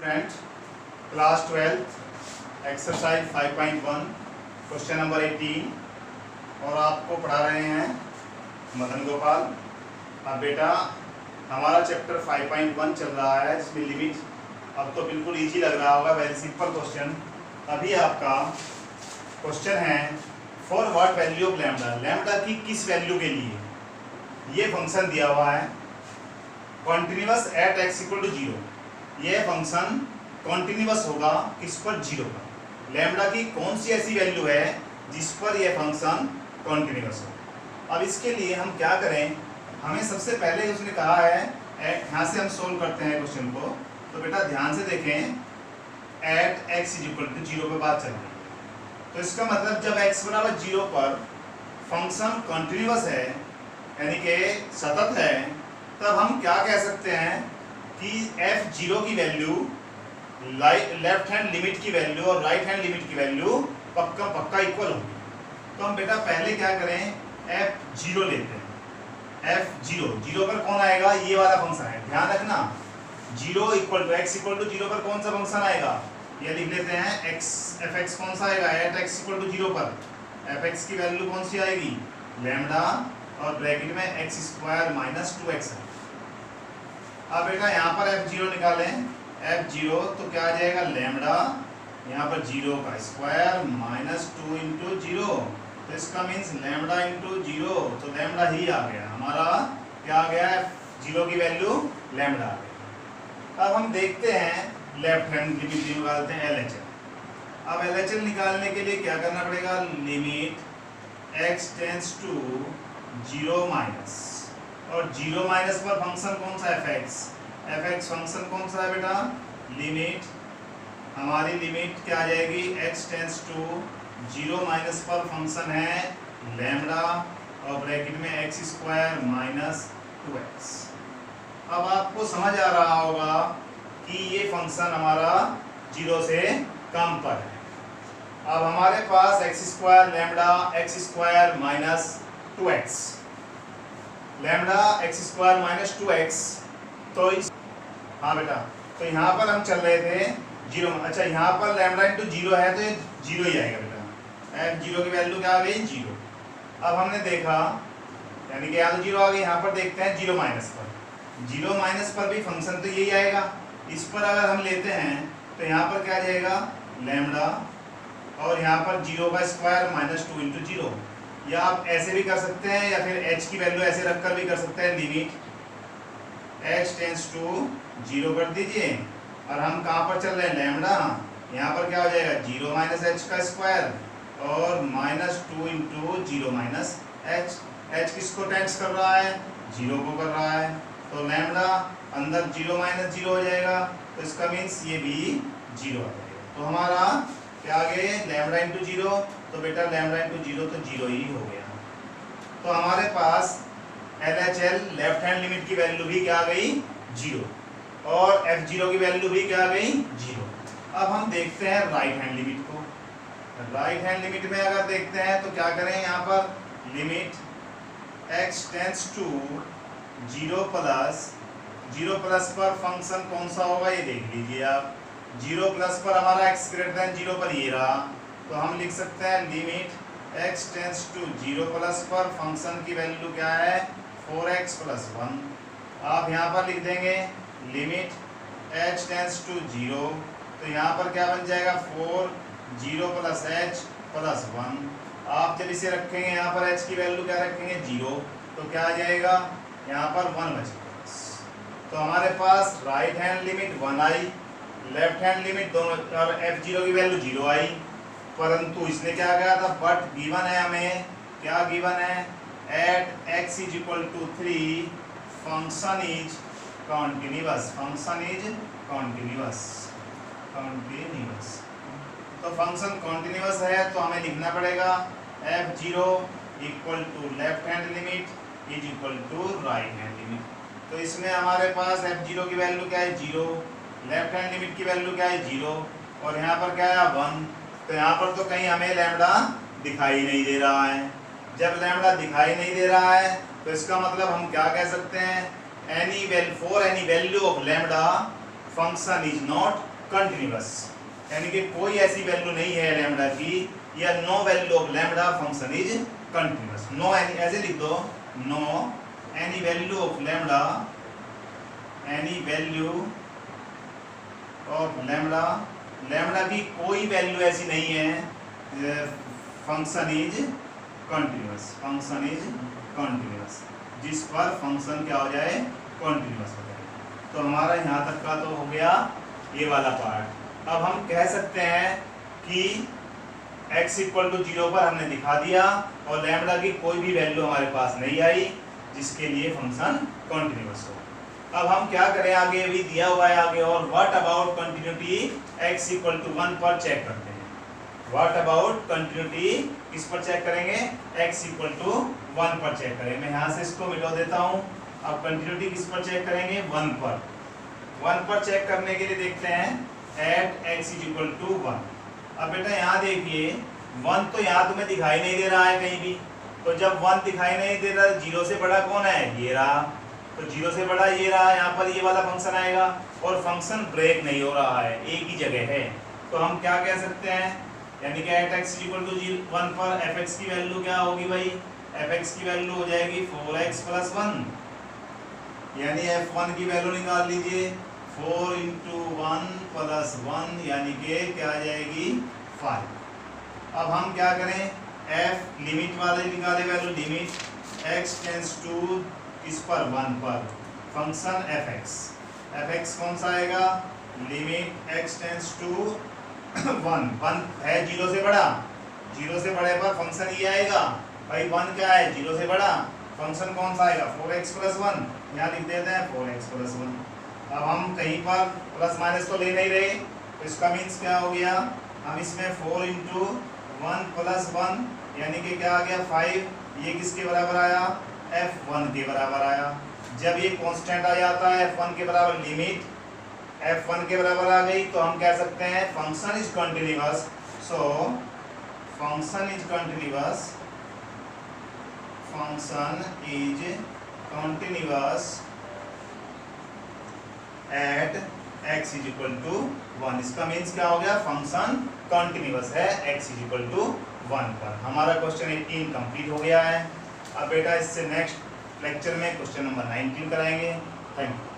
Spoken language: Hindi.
Friend, class 12 exercise 5.1 question number 18 और आपको पढ़ा रहे हैं मदन गोपाल। अब बेटा हमारा चैप्टर 5.1 चल रहा है जिसमें लिमिट अब तो बिल्कुल इजी लग रहा होगा, वेरी सिंपल क्वेश्चन। अभी आपका क्वेश्चन है for what value of lambda, lambda की किस वैल्यू के लिए ये फंक्शन दिया हुआ है continuous at x equal to 0। ये फंक्शन कॉन्टिन्यूअस होगा किस पर, 0 पर। लैम्डा की कौन सी ऐसी वैल्यू है जिस पर यह फंक्शन कॉन्टिन्यूअस हो। अब इसके लिए हम क्या करें, हमें सबसे पहले उसने कहा है यहाँ से हम सोल्व करते हैं क्वेश्चन को। तो बेटा ध्यान से देखें, at x is equal to 0 पर बात चल रही है। तो इसका मतलब जब x बराबर 0 पर फंक्शन कॉन्टिन्यूअस है यानी कि सतत है, तब हम क्या कह सकते हैं कि f0 की वैल्यू लेफ्ट हैंड लिमिट की वैल्यू और राइट हैंड लिमिट की वैल्यू पक्का इक्वल होगी। तो हम बेटा पहले क्या करें, f0 लेते हैं। f0 पर कौन आएगा, ये वाला फंक्शन है, ध्यान रखना। 0 equal to x equal to 0 पर कौन सा फंक्शन आएगा, ये लिख लेते हैं fx कौन सा आएगा एट x इक्वल टू 0 पर। fx की वैल्यू कौन सी आएगी, लैम्डा और ब्रैकेट में x स्क्वायर माइनस 2x है। अब बेटा यहाँ पर f0 निकालें, f0 तो क्या आ जाएगा, लैम्डा यहाँ पर 0 का स्क्वायर माइनस 2 इंटू 0, तो इसका मीन्स लैम्डा इंटू 0, तो लैम्डा ही आ गया हमारा। क्या आ गया, f0 की वैल्यू लैम्डा आ गया। अब हम देखते हैं लेफ्ट हैंड लिमिट निकालते हैं LHL। अब LHL निकालने के लिए क्या करना पड़ेगा, limit x tends to 0 minus, और 0 माइनस पर फंक्शन कौन सा, fx फंक्शन कौन सा है बेटा, लिमिट हमारी लिमिट क्या आ जाएगी, x टेंड्स टू 0 माइनस पर फंक्शन है लैम्डा और ब्रैकेट में x स्क्वायर माइनस 2x। अब आपको समझ आ रहा होगा कि ये फंक्शन हमारा 0 से कम पर है। अब हमारे पास x square lambda x square minus 2x, lambda x square minus 2x, तो इस हाँ बेटा, तो यहाँ पर हम चल रहे थे 0। अच्छा यहाँ पर लैम्डा इंटू 0 है तो ये 0 ही आएगा बेटा। f0 की वैल्यू क्या आ गई, 0। अब हमने देखा यानी कि यहाँ तो 0 आ गई, यहाँ पर देखते हैं 0 माइनस पर। 0 माइनस पर भी फंक्शन तो यही आएगा। इस पर अगर हम लेते हैं तो यहाँ पर क्या आ जाएगा, लैम्डा और यहाँ पर 0 का स्क्वायर माइनस 2 इंटू 0। या आप ऐसे भी कर सकते हैं या फिर h की वैल्यू ऐसे रखकर भी कर सकते हैं, लिमिट h टेंड्स टू 0 कर दीजिए। और हम कहाँ पर चल रहे हैं, लैम्डा, यहाँ पर क्या हो जाएगा 0 माइनस h का स्क्वायर और minus 2 into 0 minus h। h किसको टेंड्स कर रहा है, 0 को कर रहा है, तो लैम्डा अंदर 0 माइनस 0 हो जाएगा, तो इसका मीन्स ये भी 0 आ जाएगा। तो हमारा क्या आ गए, लैम्डा इंटू 0, तो बेटा लैम्डा इंटू 0 तो 0 ही हो गया। तो हमारे पास LHL लेफ्ट हैंड लिमिट की वैल्यू भी क्या आ गई, 0, और f0 की वैल्यू भी क्या आ गई, 0। अब हम देखते हैं राइट हैंड लिमिट को। राइट हैंड लिमिट में अगर देखते हैं तो क्या करें, यहाँ पर limit x tends to 0 plus पर फंक्शन कौन सा होगा, ये देख लीजिए आप। 0 प्लस पर हमारा x ग्रेटर देन 0 पर ये रहा, तो हम लिख सकते हैं limit x tends to 0 plus पर फंक्शन की वैल्यू क्या है, 4x प्लस 1। आप यहाँ पर लिख देंगे लिमिट h टेंड्स टू 0, तो यहाँ पर क्या बन जाएगा, 4 0 प्लस h प्लस 1। आप जब इसे रखेंगे यहाँ पर h की वैल्यू क्या रखेंगे, 0, तो क्या आ जाएगा, यहाँ पर 1 बचेगा। तो हमारे पास राइट हैंड लिमिट 1 आई, लेफ्ट हैंड लिमिट दोनों, और f0 की वैल्यू 0 आई, परंतु इसने क्या कहा था, बट गिवन है हमें, क्या गिवन है, at x is equal to 3 function is continuous, function is continuous. तो फंक्शन कॉन्टिन्यूअस है तो हमें लिखना पड़ेगा f0 equal to left hand limit is equal to right hand limit. तो इसमें हमारे पास f0 की वैल्यू क्या है, 0, लेफ्ट हैंड लिमिट की वैल्यू क्या है, 0, और यहाँ पर क्या है 1। तो यहाँ पर तो कहीं हमें लैम्डा दिखाई नहीं दे रहा है। जब लैम्डा दिखाई नहीं दे रहा है तो इसका मतलब हम क्या कह सकते हैं, for any value of lambda function is not continuous, यानी कि कोई ऐसी वैल्यू नहीं है लैम्डा की या no value of lambda function is continuous. No any, ऐसे लिख दो, no any value of lambda, any value of lambda, lambda की कोई वैल्यू ऐसी नहीं है function is continuous, function is continuous, जिस पर फंक्शन क्या हो जाए, कंटिन्यूअस हो जाए। तो हमारा यहाँ तक का तो हो गया ये वाला पार्ट। अब हम कह सकते हैं कि x इक्वल टू 0 पर हमने दिखा दिया और लैम्डा की कोई भी वैल्यू हमारे पास नहीं आई जिसके लिए फंक्शन कंटिन्यूअस हो। अब हम क्या करें, आगे भी दिया हुआ है आगे, और what about continuity x equal to 1 पर चेक करते हैं। व्हाट अबाउट कंटिन्यूटी किस पर चेक करेंगे, x इक्वल टू 1 पर चेक करेंगे। मैं यहाँ से इसको मिटा देता हूँ। अब कंटिन्यूटी किस पर चेक करेंगे, 1 पर। 1 पर चेक करने के लिए देखते हैं at x is equal to 1। अब बेटा यहाँ देखिए 1 तो यहाँ तुम्हें दिखाई नहीं दे रहा है कहीं भी, तो जब 1 दिखाई नहीं दे रहा, 0 से बड़ा कौन है, ये रहा, तो 0 से बड़ा ये रहा, यहाँ पर ये वाला फंक्शन आएगा और फंक्शन ब्रेक नहीं हो रहा है, एक ही जगह है। तो हम क्या कह सकते हैं, यानी कि एट x इक्वल टू 1 पर fx की वैल्यू क्या होगी भाई, fx की वैल्यू हो जाएगी 4x प्लस 1, यानी f1 की वैल्यू निकाल लीजिए, 4 इंटू 1 प्लस 1 यानी कि क्या आ जाएगी 5। अब हम क्या करें, f लिमिट वाले निकाले value, limit x tends to इस पर 1 पर फंक्शन fx कौन सा आएगा, लिमिट x टेंस टू 1 है 0 से बड़ा, 0 से बड़े पर फंक्शन ये आएगा भाई, 1 क्या है 0 से बड़ा, फंक्शन कौन सा आएगा 4x प्लस 1, यहाँ लिख देते हैं 4x प्लस 1। अब हम कहीं पर प्लस माइनस तो ले नहीं रहे, तो इसका मीन्स क्या हो गया, हम इसमें 4 इंटू 1 प्लस 1 यानी कि क्या आ गया 5, ये किसके बराबर आया, f1 के बराबर आया। जब ये कांस्टेंट आ जाता है f1 के बराबर, लिमिट f1 के बराबर आ गई, तो हम कह सकते हैं function is continuous. So function is continuous, function is continuous at x is equal to 1। इसका मीन्स क्या हो गया, फंक्शन कंटिन्यूअस है x इज इक्वल टू 1 पर। हमारा क्वेश्चन 18 कंप्लीट हो गया है। अब बेटा इससे नेक्स्ट लेक्चर में क्वेश्चन नंबर 19 कराएंगे। Thank you.